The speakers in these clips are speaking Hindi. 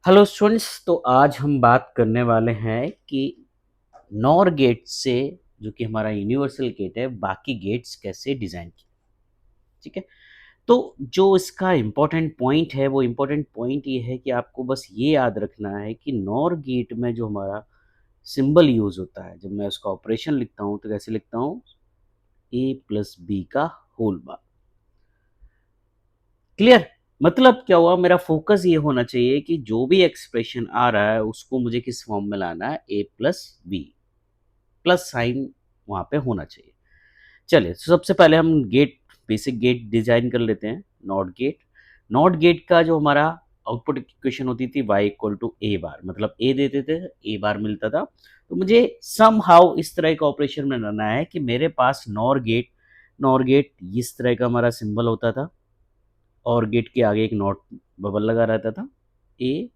हेलो स्टूडेंट्स, तो आज हम बात करने वाले हैं कि नॉर गेट से जो कि हमारा यूनिवर्सल गेट है बाकी गेट्स कैसे डिज़ाइन किए। ठीक है। तो जो इसका इम्पोर्टेंट पॉइंट है वो इम्पोर्टेंट पॉइंट ये है कि आपको बस ये याद रखना है कि नॉर गेट में जो हमारा सिंबल यूज़ होता है, जब मैं उसका ऑपरेशन लिखता हूँ तो कैसे लिखता हूँ, ए प्लस बी का होल बार। क्लियर? मतलब क्या हुआ, मेरा फोकस ये होना चाहिए कि जो भी एक्सप्रेशन आ रहा है उसको मुझे किस फॉर्म में लाना है, ए प्लस बी, प्लस साइन वहाँ पे होना चाहिए। चलिए, तो सबसे पहले हम गेट, बेसिक गेट डिजाइन कर लेते हैं। नॉट गेट, नॉट गेट का जो हमारा आउटपुट इक्वेशन होती थी y इक्वल टू ए बार, मतलब ए देते थे, ए बार मिलता था। तो मुझे सम हाउ इस तरह का ऑपरेशन में लाना है कि मेरे पास नॉर गेट, नॉर गेट इस तरह का हमारा सिंबल होता था और गेट के आगे एक नॉट बबल लगा रहता था। ए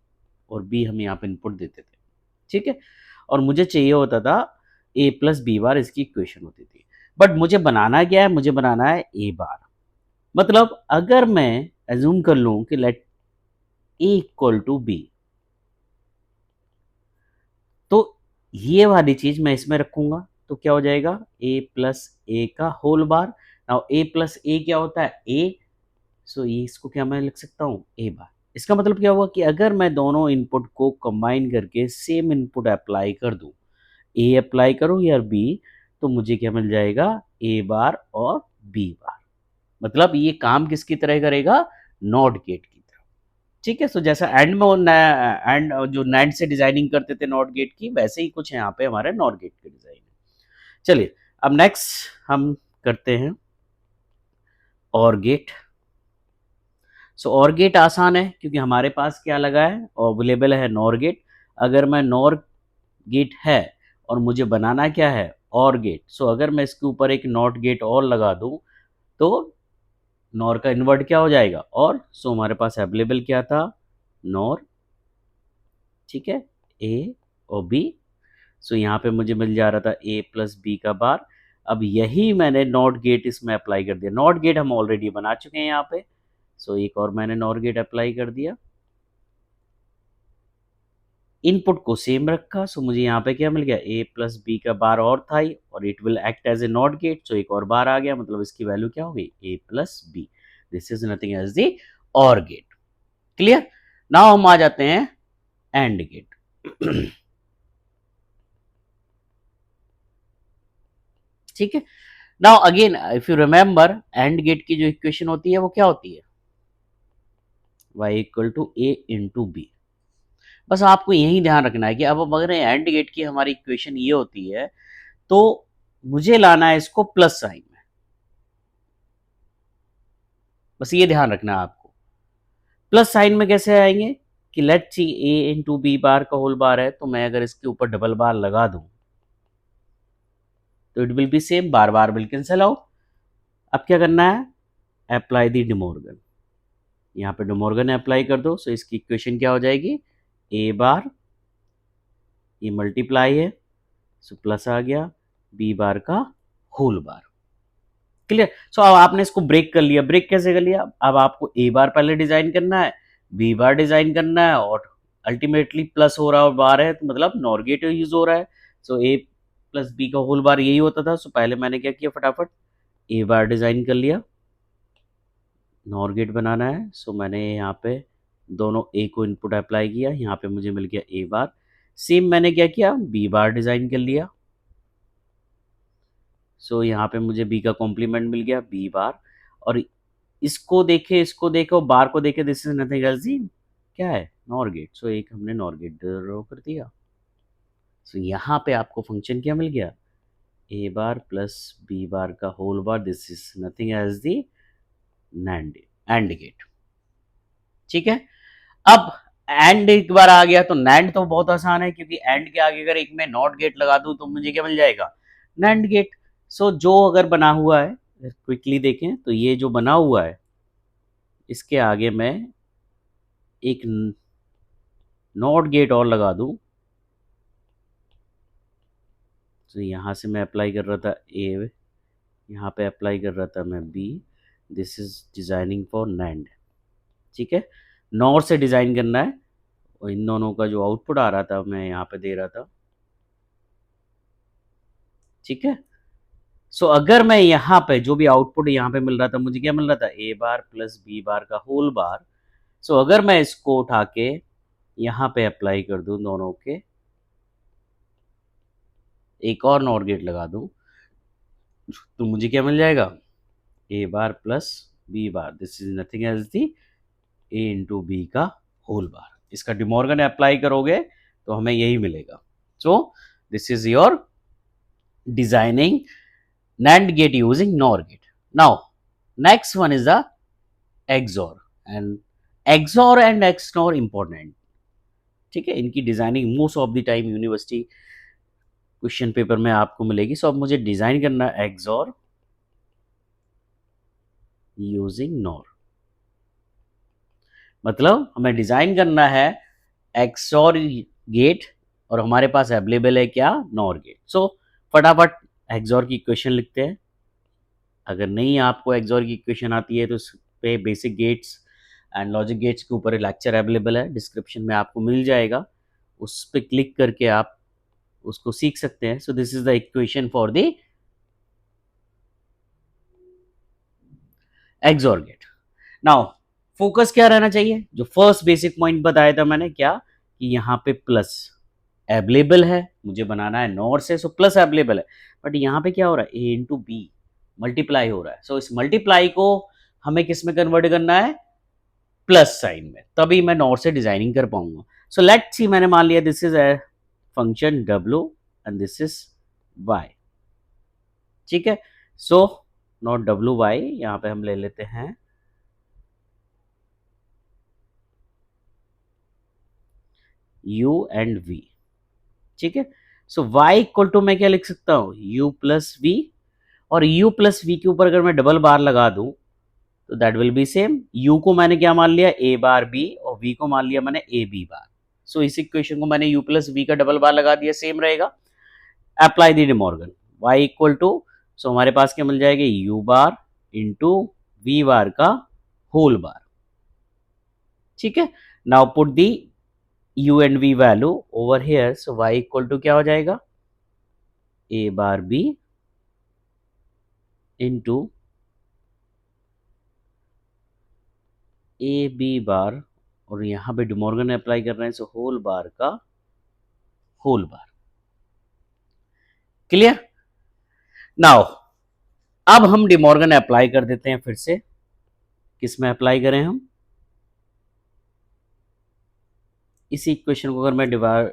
और बी हम यहाँ पे इनपुट देते थे। ठीक है। और मुझे चाहिए होता था ए प्लस बी बार, इसकी इक्वेशन होती थी। बट मुझे बनाना क्या है, मुझे बनाना है ए बार। मतलब अगर मैं एज्यूम कर लूं कि let a equal to b, तो ये वाली चीज मैं इसमें रखूंगा तो क्या हो जाएगा, ए प्लस ए का होल बार। नाउ ए प्लस ए क्या होता है, ए। सो ये इसको क्या मैं लिख सकता हूँ, ए बार। इसका मतलब क्या हुआ कि अगर मैं दोनों इनपुट को कंबाइन करके सेम इनपुट अप्लाई कर दूं, ए अप्लाई करूं या बी, तो मुझे क्या मिल जाएगा, ए बार और बी बार। मतलब ये काम किसकी तरह करेगा, नॉट गेट की तरह। ठीक है। सो जैसा एंड में एंड जो नैंड से डिजाइनिंग करते थे नॉट गेट की, वैसे ही कुछ यहाँ पे हमारे नॉट गेट की डिजाइन है। चलिए, अब नेक्स्ट हम करते हैं और गेट। सो और गेट आसान है क्योंकि हमारे पास क्या लगा है, अवेलेबल है नॉर गेट। अगर मैं नॉर गेट है और मुझे बनाना क्या है, और गेट, सो अगर मैं इसके ऊपर एक नॉट गेट और लगा दूं तो नॉर का इन्वर्ट क्या हो जाएगा, और। सो हमारे पास अवेलेबल क्या था, नॉर। ठीक है, ए और बी। सो यहाँ पे मुझे मिल जा रहा था ए प्लस बी का बार। अब यही मैंने नॉट गेट इसमें अप्लाई कर दिया। नॉट गेट हम ऑलरेडी बना चुके हैं यहाँ पे। सो एक और मैंने नॉट गेट अप्लाई कर दिया, इनपुट को सेम रखा। सो मुझे यहाँ पे क्या मिल गया, ए प्लस बी का बार और था ही, और it will act as a not gate. So एक और बार आ गया, मतलब इसकी वैल्यू क्या हो गई, A plus B. This is nothing as the or gate. Clear? Now हम आ जाते हैं एंड गेट। ठीक है। Now again if you remember, and gate की जो इक्वेशन होती है वो क्या होती है, y equal to a into b. बस आपको यही ध्यान रखना है कि अब अगर एंड गेट की हमारी इक्वेशन ये होती है तो मुझे लाना है इसको प्लस साइन में। बस ये ध्यान रखना है आपको। प्लस साइन में कैसे आएंगे कि लेट सी ए इंटू बी बार का होल बार है, तो मैं अगर इसके ऊपर डबल बार लगा दूं तो it will be same, bar bar will cancel out. अब क्या करना है, अप्लाई दी डिमोर्गन। यहाँ पे डिमोर्गन अप्लाई कर दो। सो इसकी इक्वेशन क्या हो जाएगी, ए बार, ये मल्टीप्लाई है, सो प्लस आ गया, बी बार का होल बार। क्लियर? सो अब आपने इसको ब्रेक कर लिया। ब्रेक कैसे कर लिया, अब आपको ए बार पहले डिजाइन करना है, बी बार डिजाइन करना है, और अल्टीमेटली प्लस हो रहा है और बार है, तो मतलब नॉर गेट यूज हो रहा है। सो ए प्लस बी का होल बार यही होता था। सो पहले मैंने क्या किया, फटाफट ए बार डिजाइन कर लिया। नॉर गेट बनाना है, सो मैंने यहाँ पे दोनों ए को इनपुट अप्लाई किया, यहाँ पे मुझे मिल गया ए बार। सेम मैंने क्या किया, बी बार डिजाइन कर लिया। सो यहाँ पे मुझे बी का कॉम्प्लीमेंट मिल गया, बी बार। और इसको देखे, इसको देखो, बार को देखे, दिस इज नथिंग एल्स दी क्या है, नॉर गेट। सो एक हमने नॉर गेट ड्रॉ कर दिया। सो यहाँ पे आपको फंक्शन क्या मिल गया, ए बार प्लस बी बार का whole bar, this is nothing else the NAND and gate. ठीक है। अब एंड एक बार आ गया तो नैंड तो बहुत आसान है, क्योंकि एंड के आगे अगर एक में नॉट गेट लगा दूं तो मुझे क्या मिल जाएगा, नैंड गेट। सो जो अगर बना हुआ है, क्विकली देखें तो ये जो बना हुआ है इसके आगे मैं एक नॉट गेट और लगा दूं, तो यहाँ से मैं अप्लाई कर रहा था ए, यहाँ पे अप्लाई कर रहा था मैं b. This is designing for NAND. ठीक है। नॉर से डिजाइन करना है, और इन दोनों का जो आउटपुट आ रहा था मैं यहाँ पे दे रहा था, ठीक है। सो अगर मैं यहाँ पे जो भी आउटपुट यहाँ पे मिल रहा था, मुझे क्या मिल रहा था, ए बार प्लस बी बार का होल बार। सो अगर मैं इसको उठा के यहाँ पे अप्लाई कर दूं दोनों के, एक और नॉर गेट लगा दूं, तो मुझे क्या मिल जाएगा, ए bar plus B bar, this is nothing else the A into B का होल बार। इसका डिमॉर्गन अप्लाई करोगे तो हमें यही मिलेगा। So this is your designing NAND gate using NOR gate. Now, next one is the XOR, and XOR and XNOR important, ठीक है। इनकी designing most of the time university question paper में आपको मिलेगी। सो अब मुझे डिजाइन करना है XOR यूजिंग NOR, मतलब हमें डिजाइन करना है XOR गेट और हमारे पास अवेलेबल है क्या, NOR गेट। सो फटाफट XOR की इक्वेशन लिखते हैं। अगर नहीं आपको XOR की इक्वेशन आती है तो इस पे basic gates and logic gates के ऊपर लेक्चर अवेलेबल है, डिस्क्रिप्शन में आपको मिल जाएगा, उस पर क्लिक करके आप उसको सीख सकते हैं। So this is the equation for the XOR gate. Now focus क्या रहना चाहिए, जो फर्स्ट बेसिक पॉइंट बताया था मैंने, क्या कि यहाँ पे प्लस अवेलेबल है, मुझे बनाना है नॉर से, सो प्लस अवेलेबल है। बट यहाँ पे क्या हो रहा है, ए इंटू बी मल्टीप्लाई हो रहा है। सो इस मल्टीप्लाई को हमें किस में कन्वर्ट करना है, प्लस साइन में, तभी मैं नॉर से डिजाइनिंग कर पाऊंगा। सो लेट्स सी, मैंने मान लिया this is a function w and this is y, ठीक है। सो नॉट WY, यहाँ पे हम ले लेते हैं u एंड v, ठीक है। सो y इक्वल टू मैं क्या लिख सकता हूँ, u प्लस v, और u प्लस v के ऊपर अगर मैं डबल बार लगा दूं तो that will B same. u को मैंने क्या मान लिया, a बार b, और v को मान लिया मैंने a b बार। सो इस इक्वेशन को मैंने u प्लस v का डबल बार लगा दिया, सेम रहेगा। Apply the De Morgan, y equal to, so हमारे पास क्या मिल जाएगा, u bar into v bar का होल बार, ठीक है। Now put the u and v value over here, so y equal to क्या हो जाएगा, a bar b into A B bar, और यहाँ पे डिमॉर्गन अप्लाई कर रहे हैं, सो होल बार का होल बार। क्लियर। नाउ अब हम डिमॉर्गन अप्लाई कर देते हैं फिर से। किस में अप्लाई करें हम, इसी इक्वेशन को अगर मैं डिवाइड,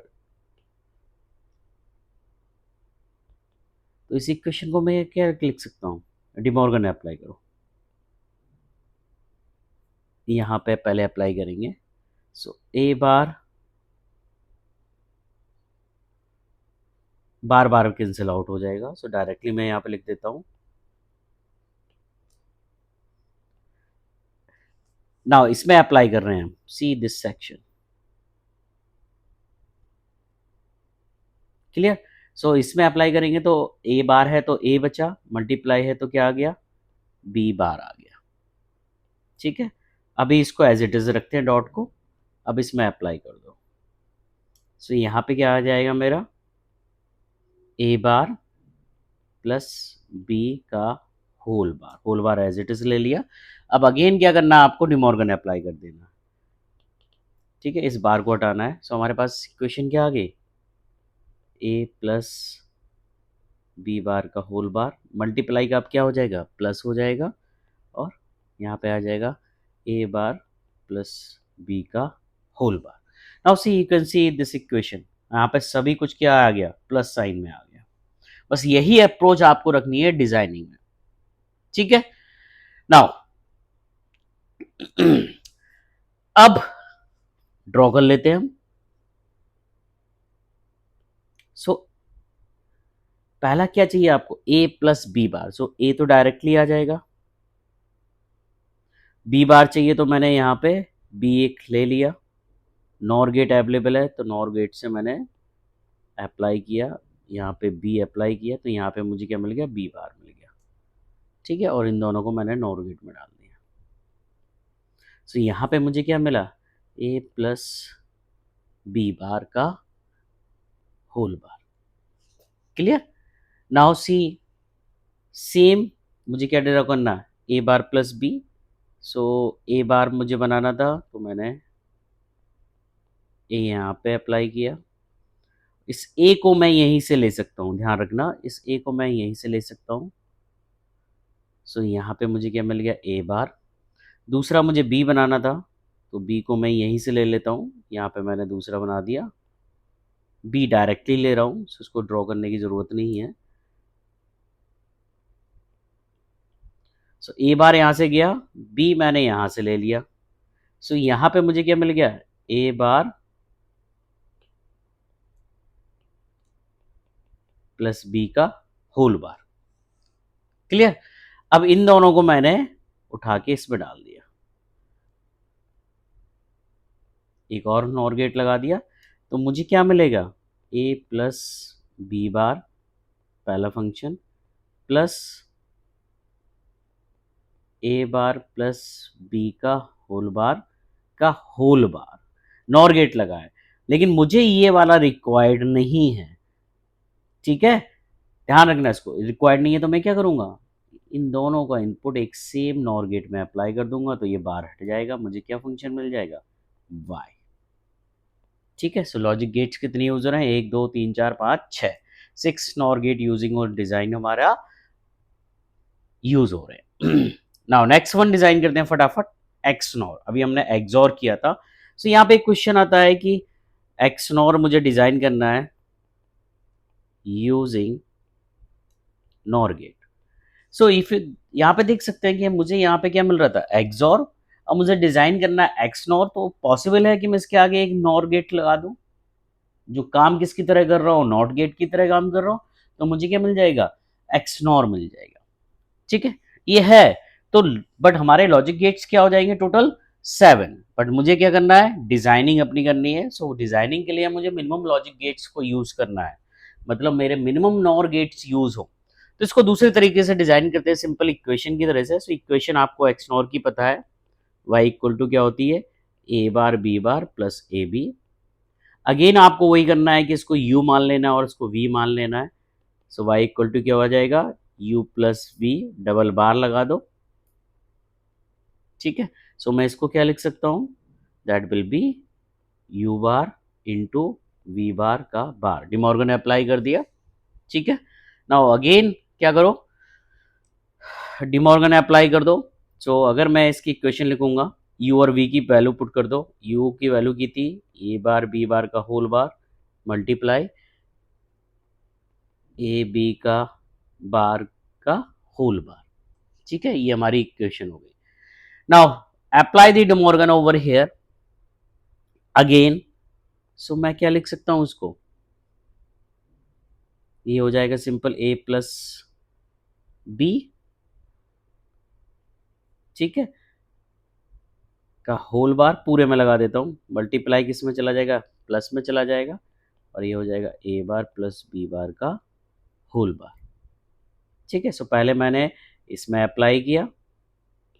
तो इसी इक्वेशन को मैं क्या लिख सकता हूँ, डिमॉर्गन अप्लाई करो, यहाँ पे पहले अप्लाई करेंगे। सो ए बार बार बार कैंसिल आउट हो जाएगा, सो डायरेक्टली मैं यहाँ पे लिख देता हूँ। नाउ इसमें अप्लाई कर रहे हैं हम, सी दिस सेक्शन, क्लियर। सो इसमें अप्लाई करेंगे तो ए बार है तो ए बचा, मल्टीप्लाई है तो क्या आ गया, बी बार आ गया, ठीक है। अभी इसको एज इट इज रखते हैं डॉट को, अब इसमें अप्लाई कर दो। सो यहाँ पे क्या आ जाएगा मेरा, ए बार प्लस बी का whole bar as it is ले लिया। अब अगेन क्या करना है आपको, डिमॉर्गन अप्लाई कर देना, ठीक है। इस बार को हटाना है। सो हमारे पास इक्वेशन क्या आ गई, ए प्लस बी बार का होल बार, मल्टीप्लाई का अब क्या हो जाएगा, प्लस हो जाएगा, और यहाँ पे आ जाएगा ए बार प्लस बी का whole bar. Now see you can see this equation, यहाँ पे सभी कुछ क्या आ गया, प्लस साइन में आ गया। बस यही अप्रोच आपको रखनी है डिजाइनिंग में, ठीक है। नाउ अब ड्रॉ कर लेते हैं हम। सो पहला क्या चाहिए आपको, ए प्लस बी बार। सो ए तो डायरेक्टली आ जाएगा, बी बार चाहिए तो मैंने यहाँ पे बी एक ले लिया, नॉर गेट अवेलेबल है तो नॉर गेट से मैंने अप्लाई किया, यहाँ पे बी अप्लाई किया, तो यहाँ पे मुझे क्या मिल गया, बी बार मिल गया, ठीक है। और इन दोनों को मैंने नॉर गेट में डाल दिया। सो यहाँ पे मुझे क्या मिला, ए प्लस बी बार का whole bar. Clear? Now see same मुझे क्या ड्रा करना है, ए बार प्लस बी। सो ए बार मुझे बनाना था तो मैंने ए यहाँ पे अप्लाई किया। इस ए को मैं यहीं से ले सकता हूँ, ध्यान रखना, इस ए को मैं यहीं से ले सकता हूँ। सो यहाँ पे मुझे क्या मिल गया, ए बार। दूसरा मुझे बी बनाना था तो बी को मैं यहीं से ले लेता हूँ, यहाँ पे मैंने दूसरा बना दिया। बी डायरेक्टली ले रहा हूँ, सो उसको ड्रॉ करने की ज़रूरत नहीं है। सो ए बार यहाँ से गया, बी मैंने यहाँ से ले लिया। सो यहाँ पे मुझे क्या मिल गया, ए बार प्लस बी का होल बार। क्लियर? अब इन दोनों को मैंने उठा के इसमें डाल दिया, एक और नॉर गेट लगा दिया, तो मुझे क्या मिलेगा, ए प्लस बी बार पहला फंक्शन प्लस ए बार प्लस बी का होल बार। नॉर गेट लगा है, लेकिन मुझे ये वाला रिक्वायर्ड नहीं है। ठीक है, ध्यान रखना, इसको रिक्वायर्ड नहीं है तो मैं क्या करूंगा, इन दोनों का इनपुट एक सेम नॉर गेट में अप्लाई कर दूंगा, तो ये बार हट जाएगा, मुझे क्या फंक्शन मिल जाएगा, वाई। ठीक है, सो लॉजिक गेट्स कितने यूज हो रहे हैं, 1 2 3 4 5 6, 6 नॉर गेट यूजिंग और डिजाइन हमारा यूज हो रहे हैं। नाउ नेक्स्ट वन डिजाइन करते हैं फटाफट, एक्स नॉर। अभी हमने एक्सॉर किया था। सो यहाँ पे एक क्वेश्चन आता है कि एक्स नॉर मुझे डिजाइन करना है using NOR gate. So if यहाँ पे देख सकते हैं कि मुझे यहाँ पे क्या मिल रहा था, एक्सॉर। अब मुझे डिजाइन करना है एक्स नॉर, तो पॉसिबल है कि मैं इसके आगे एक नॉर गेट लगा दूं, जो काम किसकी तरह कर रहा हूँ, नॉट गेट की तरह काम कर रहा हूँ, तो मुझे क्या मिल जाएगा, एक्स नॉर मिल जाएगा। ठीक है, ये है तो, बट हमारे लॉजिक गेट्स क्या हो जाएंगे, टोटल 7। बट मुझे क्या करना है, डिजाइनिंग अपनी करनी है। सो डिजाइनिंग के लिए मुझे मिनिमम लॉजिक गेट्स को यूज करना है, मतलब मेरे मिनिमम नॉर गेट्स यूज हो। तो इसको दूसरे तरीके से डिजाइन करते हैं, सिंपल इक्वेशन की तरह से। सो इक्वेशन आपको एक्स नॉर की पता है, वाई इक्वल टू क्या होती है, A bar B bar plus A B. Again आपको वही करना है कि इसको u मान लेना है और इसको v मान लेना है। सो y इक्वल टू क्या हो जाएगा, u plus we, double bar लगा दो। ठीक है, सो मैं इसको क्या लिख सकता हूँ, that will be u bar into V bar का बार। डिमॉर्गन ने अप्लाई कर दिया। ठीक है, नाउ अगेन क्या करो, डिमॉर्गन ने अप्लाई कर दो। सो अगर मैं इसकी इक्वेशन लिखूंगा, u और v की वैल्यू पुट कर दो। u की वैल्यू की थी a बार b बार का whole bar multiply a b का बार का होल बार। ठीक है, ये हमारी इक्वेशन हो गई। Now apply the De Morgan over here again. So मैं क्या लिख सकता हूं उसको, ये हो जाएगा सिंपल a प्लस बी, ठीक है, का होल बार पूरे में लगा देता हूं, मल्टीप्लाई किस में चला जाएगा, प्लस में चला जाएगा, और ये हो जाएगा a bar plus B bar का होल बार। ठीक है, सो पहले मैंने इसमें अप्लाई किया,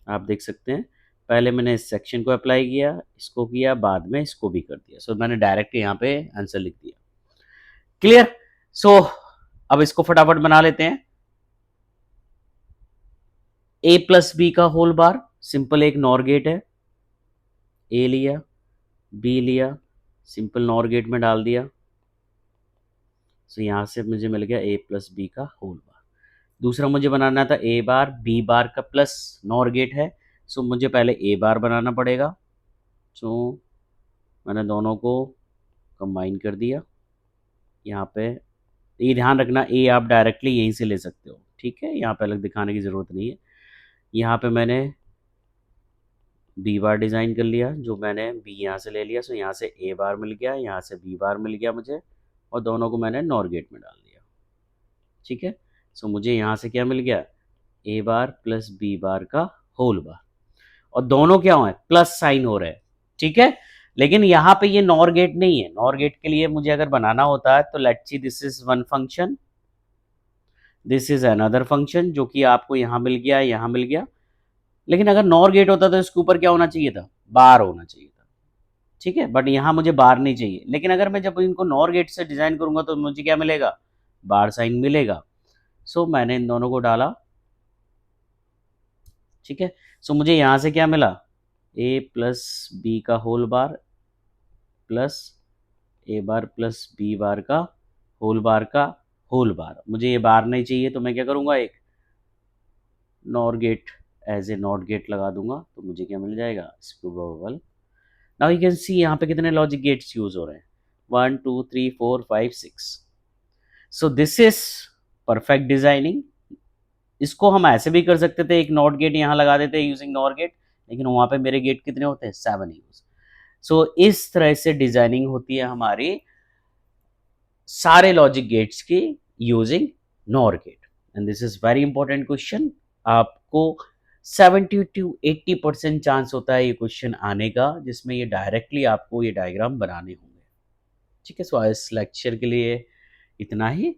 आप देख सकते हैं, पहले मैंने इस सेक्शन को अप्लाई किया, इसको किया, बाद में इसको भी कर दिया। सो मैंने डायरेक्ट यहाँ पे आंसर लिख दिया। क्लियर? सो अब इसको फटाफट बना लेते हैं। ए प्लस बी का होल बार, सिंपल एक नॉर गेट है, ए लिया, बी लिया, सिंपल नॉर गेट में डाल दिया। सो यहां से मुझे मिल गया ए प्लस बी का होल बार। दूसरा मुझे बनाना था ए बार बी बार का प्लस नॉर गेट है, सो मुझे पहले ए बार बनाना पड़ेगा। सो मैंने दोनों को कंबाइन कर दिया। यहाँ पे ये ध्यान रखना, ए आप डायरेक्टली यहीं से ले सकते हो, ठीक है, यहाँ पे अलग दिखाने की ज़रूरत नहीं है। यहाँ पे मैंने बी बार डिज़ाइन कर लिया, जो मैंने बी यहाँ से ले लिया, सो यहाँ से ए बार मिल गया, यहाँ से बी बार मिल गया मुझे, और दोनों को मैंने नॉर गेट में डाल दिया। ठीक है, सो मुझे यहाँ से क्या मिल गया, ए बार प्लस बी बार का होल बार, और दोनों क्या हुए, प्लस साइन हो रहे हैं। ठीक है, लेकिन यहाँ पे ये नॉर गेट नहीं है। नॉर गेट के लिए मुझे अगर बनाना होता है तो let's see, this is one function, this is another function, जो कि आपको यहाँ मिल गया, यहाँ मिल गया। लेकिन अगर नॉर गेट होता तो इसके ऊपर क्या होना चाहिए था, बार होना चाहिए था। ठीक है, बट यहाँ मुझे बार नहीं चाहिए। लेकिन अगर मैं जब इनको नॉर गेट से डिज़ाइन करूँगा तो मुझे क्या मिलेगा, बार साइन मिलेगा। सो मैंने इन दोनों को डाला, ठीक है। सो मुझे यहाँ से क्या मिला, ए प्लस बी का होल बार प्लस ए बार प्लस बी बार का होल बार का होल बार। मुझे ये बार नहीं चाहिए तो मैं क्या करूँगा, एक NOR gate as a not gate लगा दूंगा, तो मुझे क्या मिल जाएगा, स्क्रूबल। नाउ यू कैन सी यहाँ पे कितने लॉजिक गेट्स यूज हो रहे हैं, 1 2 3 4 5 6। सो दिस इज परफेक्ट डिजाइनिंग। इसको हम ऐसे भी कर सकते थे, एक नॉट गेट यहाँ लगा देते यूजिंग नॉर गेट, लेकिन वहाँ पे मेरे गेट कितने होते हैं, 7 यूज। सो इस तरह से डिजाइनिंग होती है हमारी सारे लॉजिक गेट्स की using NOR gate. And this is very important question. आपको 70 to 80% चांस होता है ये क्वेश्चन आने का, जिसमें ये डायरेक्टली आपको ये डायग्राम बनाने होंगे। ठीक है, सो इस लेक्चर के लिए इतना ही।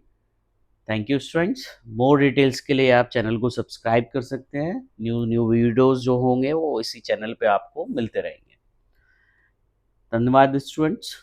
Thank you students. More details के लिए आप चैनल को सब्सक्राइब कर सकते हैं। न्यू न्यू वीडियोस जो होंगे वो इसी चैनल पे आपको मिलते रहेंगे। धन्यवाद स्टूडेंट्स।